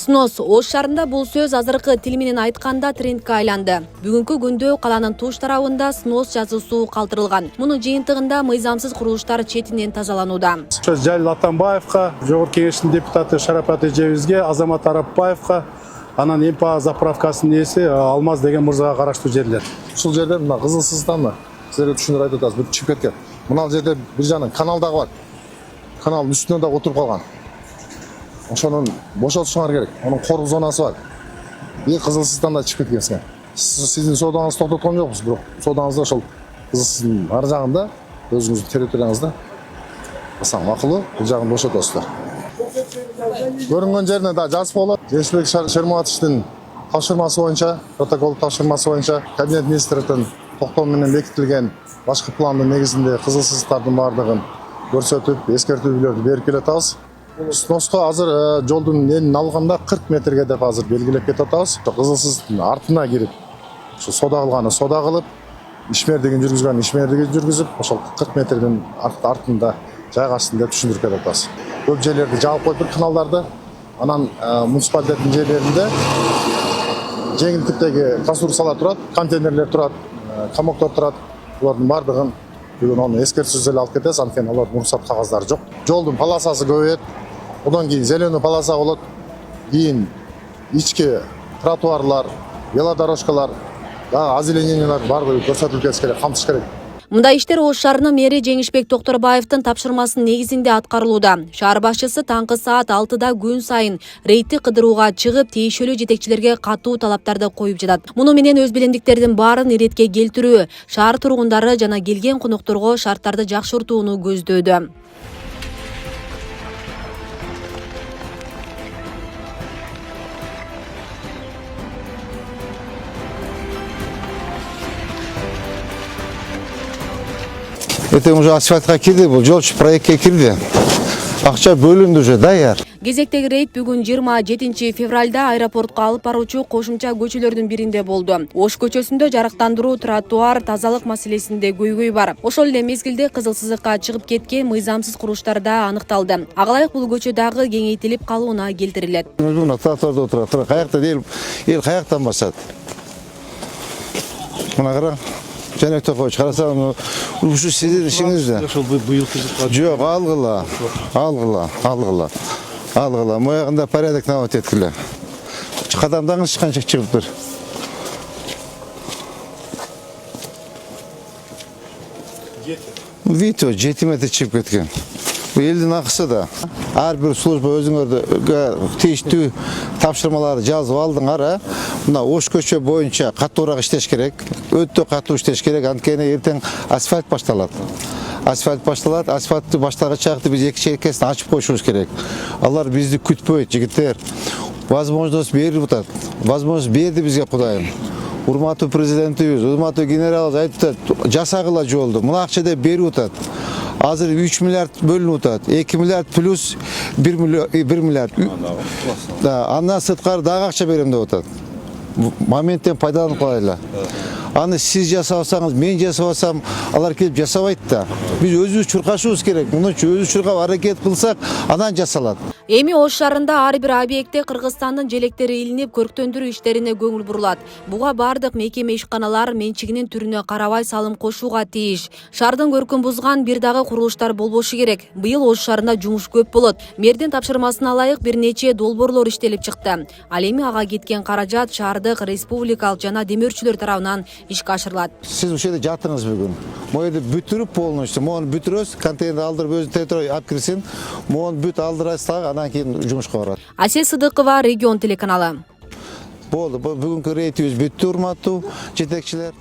Снос Ош шаарында бул сөз азыркы тил менен айтканда трендке айланды. Бүгүнкү күндө каланын туш тарабында снос жазуусу калтырылган. Мунун жыйынтыгында мыйзамсыз курулуштар четинен тазаланууда. Жалил Атамбаевка, Жогорку Кеңештин депутаты Шарапат Эжебизге, Азамат Арапбаевка, анан ЭМПА заправкасынын ээси Алмаз деген мырзага караштуу жерлер. Ушул жерде мына кызылсызданды. Силерге түшүндүрүп айтып атабыз, бүт чыгып кеткен. Мына жерде бир жагынан канал дагы бар. Каналдын үстүнө да отуруп калган. Ошонун бошотушуңар керек. Анын кору зонасы бар. Кызылсыздан да чыгып кеткенсиң. Сиздин соодаңызды токтоткон жокпуз, бирок соодаңызды ошол кызылсыздын ар жагында өзүңүздүн территорияңызда аса макулу бул жагын бошотосуздар. Көрүнгөн жерине да жазып болот. Жеңишбек Шерматовичтин тапшырмасы боюнча, протокол тапшырмасы боюнча Кабинет министрликтин токтоо менен бекитилген башкы пландын негизинде кызылсыздардын бардыгын көрсөтүп, эскертүүлөрдү берип келатабыз. Сноско азыр жолдун энин алганда 40 метрге деп азыр белгилеп кетип атабыз. Кызылсыздын артына кирип, ушу сода кылганы сода кылып, ишмердигин жүргүзгөн ишмердигин жүргүзүп, ошол 40 метрдин артында жайгашсын деп түшүндүрүп кетип атабыз. Көп жерлерди жаап коюп каналдарды, анан муниципалитеттин жерлеринде жеңил типтеги конструкциялар турат, контейнерлер турат, комоктор турат. Булардын бардыгын бүгүн оны эскертүүсүз эле алып кетебиз, анткени алардын уруксат кагаздары жок. Жолдун полосасы көбөйөт, одан кийин зеленый полоса болот, кийин ички тротуарлар, велодорожкалар, озеленениялар бардыгы көрсөтүлүп кетиш керек, камтыш керек. Мындай иштер Ош шаарынын мэри Жеңишбек Токторбаевдин тапшырмасынын негизинде аткарылууда. Шаар башчысы таңкы саат 6-да күн сайын рейдти кыдырууга чыгып, тиешелүү жетекчилерге катуу талаптарды коюп жатат. Муну менен өз билимдиктердин баарын иретке келтирүү, шаар тургундары жана келген конокторго шарттарды жакшыртууну көздөөдө. Это уже асфальтка кирди, бул жол проектке кирди. Акча бөлүндү уже даяр. Кезектеги рейд бүгүн 27 февралда аэропортко алып баруучу кошумча көчөлөрдүн биринде болду. Ош көчөсүндө жарыктандыруу, тротуар, тазалык маселесинде көйгөй бар. Ошол эле мезгилде кызылсыздыкка чыгып кеткен мыйзамсыз курулуштар да аныкталды. Ага ылайык бул көчө дагы кеңейтилип калууна келтирилет. Мына тротуарда отурат. Каякта эл каяктан басат? Мына кара. Жанекте койчу, карасаң, ушу сиздин ишиңизде. Ошол быйылкы Жок, алгыла. Моягында порядок навод эткиле. Кадамдаңыз канча чыгыптыр? Видите, 7 метр чыгып кеткен. Бул элдин акысы да. Ар бир служба өзүңөрдө тийиштүү тапшырмаларды жазып алдыңар. Мына Ош көчө боюнча катуураак иштеш керек. Өтө катуу иштеш керек. Анткени эртең асфальт башталат. Асфальтты баштаган чакта биз эки черекесин ачып коюшубуз керек. Алар бизди күтпөйт, жигиттер. Возможность берип атат. Возможность берди бизге Кудайым. Урматтуу президентибиз, урматтуу генералыбыз айтып атат, жасагыла жолду. Мына акча деп берип атат. Азыр 3 миллиард бөлүнүп атат. 2 миллиард плюс 1 миллиард. Андан сырткары дагы акча берем деп атат. Моменттен пайдаланып калайлы. Аны сиз жасабасаңыз, мен жасабасам, алар келип жасабайт да. Биз өзүбүз чуркашыбыз керек. Мынча өзүбүз чуркап аракет кылсак, анан жасалат. Эми Ош шаарында ар бир объектте Кыргызстандын желектери илинип, көрктөндүрүү иштерине көңүл бурулат. Буга бардык мекеме ишканалар менчигинин түрүнө карабай салым кошууга тийиш. Шаардын көркүн бузган бир дагы курулуштар болбошу керек. Быйыл Ош шаарында жумуш көп болот. Мэрдин тапшырмасына ылайык бир нече долбоорлор иштелип чыкты. Ал эми ага кеткен каражат шаардык, республикалык жана демөөрчүлөр тарабынан ишке ашырылат. Сиз ушул жерде жаттыңыз бүгүн. Могу бүтүрүп полностью, могу бүтүрөбүз, контейнер алдырып өзүнүн территорияга алып кирсин. Могу бүт алдырасыз дагы, анан кийин жумушка барат. Асель Сыдыкова, Регион телеканалы. Болду, бүгүнкү рейтибиз бүттү, урматтуу жетекчилер.